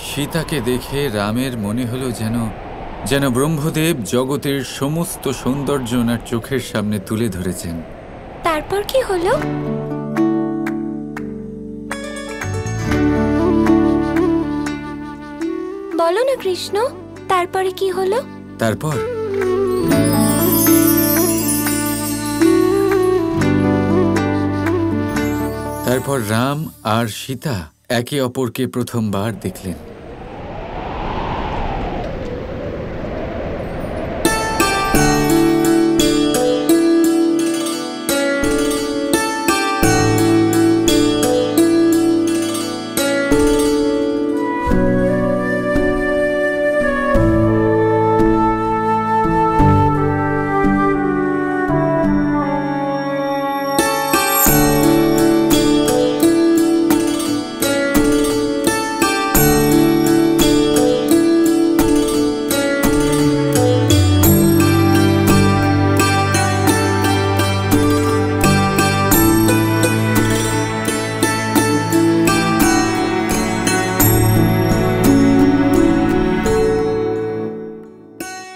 সীতাকে দেখে রামের মনে হলো যেন ব্রহ্মদেব জগতের সমস্ত সৌন্দর্য ওনার চোখের সামনে তুলে ধরেছেন। তারপর কি হলো? বলো না কৃষ্ণ, তারপরে কি হলো? তারপর রাম আর সীতা একে অপরকে প্রথমবার দেখলেন।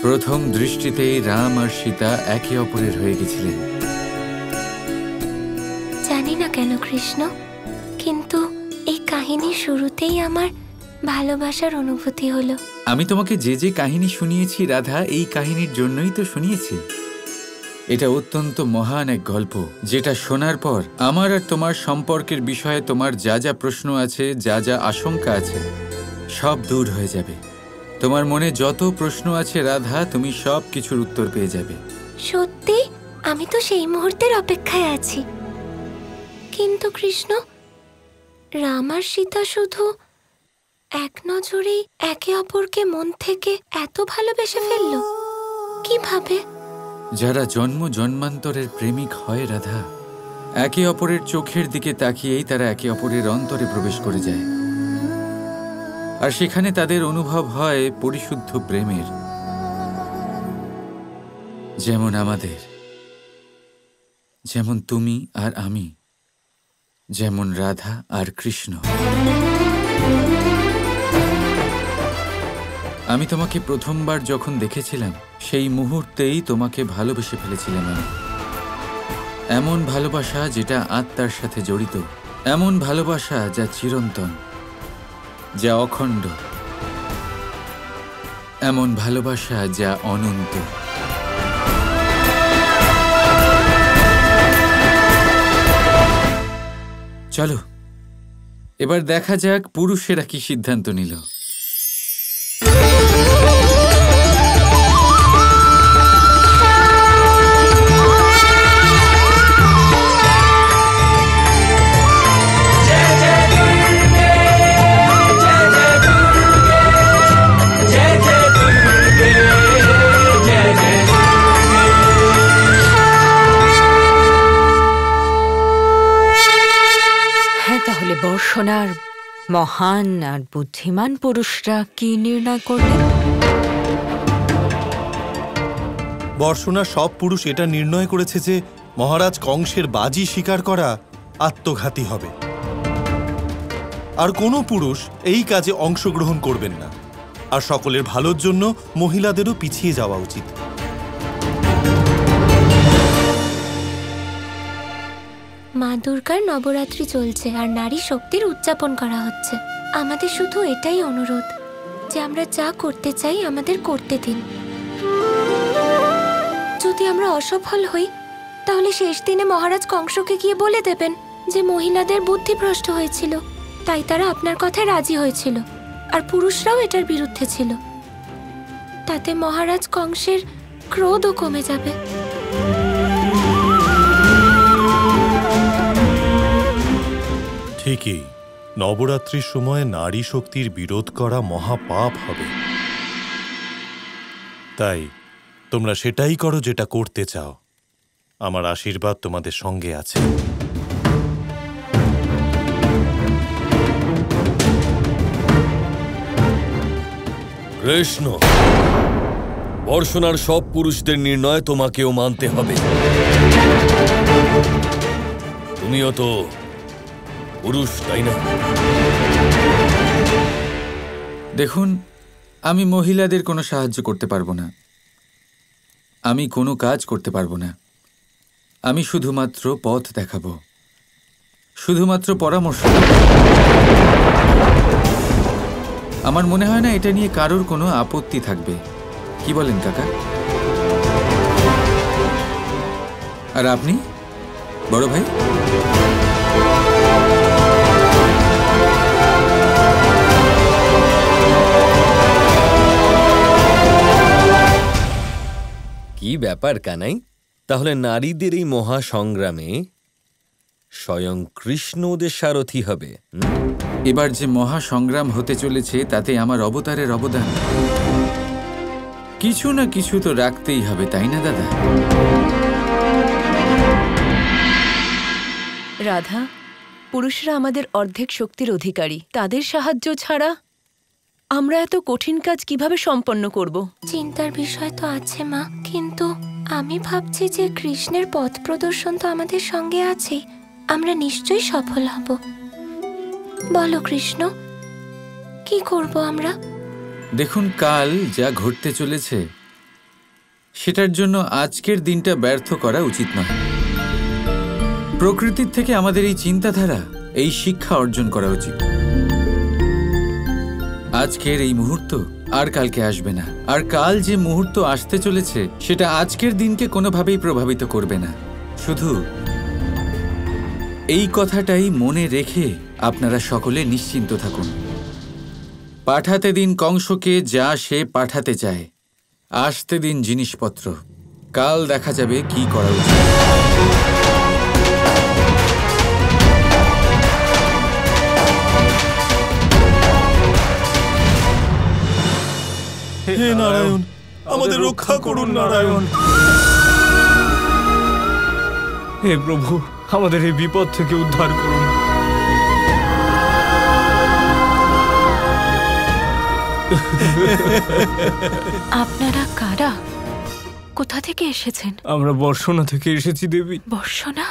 প্রথম দৃষ্টিতেই রাম আর সীতা একে অপরের হয়ে গেছিলেন। জানি না কেন কৃষ্ণ, কিন্তু এই কাহিনীর শুরুতেই আমার ভালোবাসার অনুভূতি হলো। আমি তোমাকে যে যে কাহিনী শুনিয়েছি রাধা, এই কাহিনীর জন্যই তো শুনিয়েছি। এটা অত্যন্ত মহান এক গল্প, যেটা শোনার পর আমার আর তোমার সম্পর্কের বিষয়ে তোমার যা যা প্রশ্ন আছে, যা যা আশঙ্কা আছে, সব দূর হয়ে যাবে। তোমার মনে যত প্রশ্ন আছে রাধা, তুমি সব কিছুর উত্তর পেয়ে যাবে। সত্যি? আমি তো সেই মুহূর্তের অপেক্ষায় আছি। কিন্তু কৃষ্ণ, রাম আর সীতা শুধু এক নজরেই একে অপরকে মন থেকে এত ভালোবেসে ফেলল, কিভাবে? যারা জন্ম জন্মান্তরের প্রেমিক হয় রাধা, একে অপরের চোখের দিকে তাকিয়েই তারা একে অপরের অন্তরে প্রবেশ করে যায়, আর সেখানে তাদের অনুভব হয় পরিশুদ্ধ প্রেমের। যেমন আমাদের, যেমন তুমি আর আমি, যেমন রাধা আর কৃষ্ণ। আমি তোমাকে প্রথমবার যখন দেখেছিলাম, সেই মুহূর্তেই তোমাকে ভালোবেসে ফেলেছিলাম আমি। এমন ভালোবাসা যেটা আত্মার সাথে জড়িত, এমন ভালোবাসা যা চিরন্তন, যা অখণ্ড, এমন ভালোবাসা যা অনন্ত। চলো এবার দেখা যাক পুরুষেরা কি সিদ্ধান্ত নিল। তাহলে বর্ষণার মহান আর বুদ্ধিমান পুরুষরা কি নির্ণয় করলেন? বর্ষণা সব পুরুষ এটা নির্ণয় করেছে যে মহারাজ কংসের বাজি স্বীকার করা আত্মঘাতী হবে, আর কোনো পুরুষ এই কাজে অংশগ্রহণ করবেন না, আর সকলের ভালোর জন্য মহিলাদেরও পিছিয়ে যাওয়া উচিত। মা দুর্গার নবরাত্রি চলছে আর নারী শক্তির উদযাপন করা হচ্ছে। আমাদের শুধু এটাই অনুরোধ যে আমরা যা করতে চাই আমাদের করতে দিন। যদি আমরা অসফল হই, তাহলে শেষ দিনে মহারাজ কংসকে গিয়ে বলে দেবেন যে মহিলাদের বুদ্ধি ভ্রষ্ট হয়েছিল, তাই তারা আপনার কথায় রাজি হয়েছিল, আর পুরুষরাও এটার বিরুদ্ধে ছিল। তাতে মহারাজ কংসের ক্রোধও কমে যাবে। ঠিকই, নবরাত্রির সময় নারী শক্তির বিরোধ করা মহাপাপ হবে। তাই তোমরা সেটাই করো যেটা করতে চাও। আমার আশীর্বাদ তোমাদের সঙ্গে আছে। কৃষ্ণ, বর্ষণার সব পুরুষদের নির্ণয় তোমাকেও মানতে হবে। তুমিও তো পুরুষ, তাই না? দেখুন, আমি মহিলাদের কোনো সাহায্য করতে পারবো না, আমি কোনো কাজ করতে পারবো না। আমি শুধুমাত্র পথ দেখাবো, শুধুমাত্র পরামর্শ দেব। আমার মনে হয় না এটা নিয়ে কারোর কোনো আপত্তি থাকবে। কি বলেন কাকা? আর আপনি বড় ভাই? কি ব্যাপার কানাই? তাহলে নারীদের এই মহাসংগ্রামে স্বয়ং কৃষ্ণ ওদের সারথি হবে। এবার যে মহাসংগ্রাম হতে চলেছে তাতে আমার অবতারের অবদান কিছু না কিছু তো রাখতেই হবে, তাই না দাদা? রাধা, পুরুষরা আমাদের অর্ধেক শক্তির অধিকারী। তাদের সাহায্য ছাড়া আমরা এত কঠিন কাজ কিভাবে সম্পন্ন করব? চিন্তার বিষয় তো আছে মা, কিন্তু আমি ভাবছি যে কৃষ্ণের পথ প্রদর্শন তো আমাদের সঙ্গে আছে, আমরা নিশ্চয়ই সফল হব। বলো কৃষ্ণ, কি করব আমরা? দেখুন, কাল যা ঘটতে চলেছে সেটার জন্য আজকের দিনটা ব্যর্থ করা উচিত নয়। প্রকৃতির থেকে আমাদের এই চিন্তাধারা, এই শিক্ষা অর্জন করা উচিত। আজকের এই মুহূর্ত আর কালকে আসবে না, আর কাল যে মুহূর্ত আসতে চলেছে সেটা আজকের দিনকে কোনোভাবেই প্রভাবিত করবে না। শুধু এই কথাটাই মনে রেখে আপনারা সকলে নিশ্চিন্ত থাকুন। পাঠাতে দিন কংসকে যা সে পাঠাতে চায়, আসতে দিন জিনিসপত্র। কাল দেখা যাবে কি করা উচিত। হে নারায়ণ, আমাদের রক্ষা করুন নারায়ণ। হে প্রভু, আমাদের এই বিপদ থেকে উদ্ধার করুন। আপনারা কারা? কোথা থেকে এসেছেন? আমরা বর্ষণা থেকে এসেছি দেবী। বর্ষণা?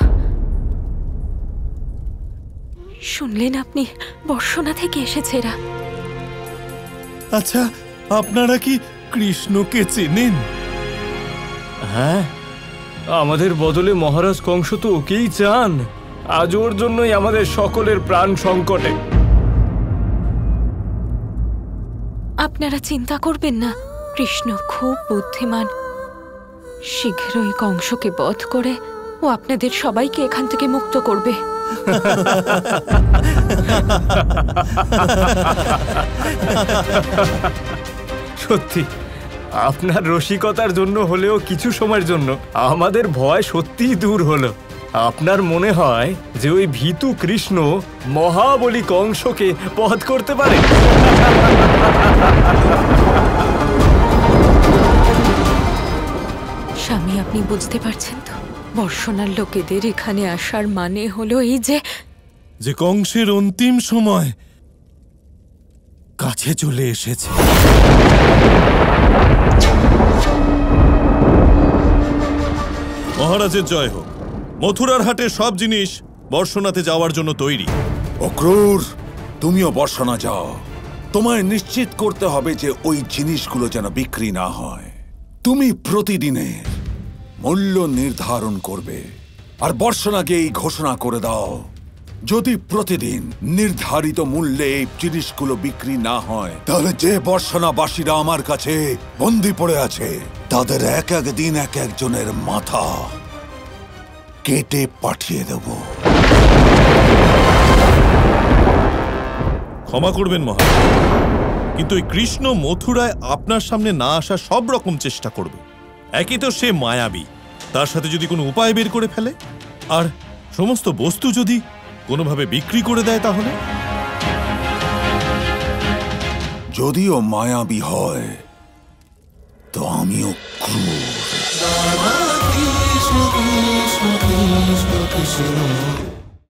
শুনলেন আপনি? বর্ষণা থেকে এসেছে এরা। আচ্ছা, আপনারা কি কৃষ্ণকে চেনেন? হ্যাঁ, আমাদের বদলে মহারাজ কংস তো ওকেই চান। আজ ওর জন্যই আমাদের সকলের প্রাণ সংকটে। আপনারা চিন্তা করবেন না, কৃষ্ণ খুব বুদ্ধিমান। শীঘ্রই কংসকে বধ করে ও আপনাদের সবাইকে এখান থেকে মুক্ত করবে। সত্যি, আপনার রসিকতার জন্য হলেও কিছু সময়ের জন্য আমাদের ভয় সত্যিই দূর হলো। আপনার মনে হয় যে ওই ভীতু কৃষ্ণ মহাবলী কংসকে বধ করতে পারে? স্বামী, আপনি বুঝতে পারছেন তো? বর্ষণার লোকেদের এখানে আসার মানে হলো এই যে কংসের অন্তিম সময় কাছে চলে এসেছে। মহারাজের জয় হোক। মথুরার হাটে সব জিনিস বর্ষণাতে যাওয়ার জন্য তৈরি। অক্রূর, তুমিও বর্ষণা যাও। তোমায় নিশ্চিত করতে হবে যে ওই জিনিসগুলো যেন বিক্রি না হয়। তুমি প্রতিদিনের মূল্য নির্ধারণ করবে, আর বর্ষণাকে এই ঘোষণা করে দাও, যদি প্রতিদিন নির্ধারিত মূল্যে এই জিনিসগুলো বিক্রি না হয়, তাহলে যে বর্ষণাবাসীরা আমার কাছে বন্দী পড়ে আছে তাদের এক এক দিন এক একজনের মাথা কেটে পাঠিয়ে দেব। ক্ষমা করবেন মহারাজ, কিন্তু এই কৃষ্ণ মথুরায় আপনার সামনে না আসা সব রকম চেষ্টা করবে। একই তো সে মায়াবী, তার সাথে যদি কোনো উপায় বের করে ফেলে আর সমস্ত বস্তু যদি কোনোভাবে বিক্রি করে দেয়, তাহলে? যদিও মায়াবী হয় তো আমিও ক্রূর।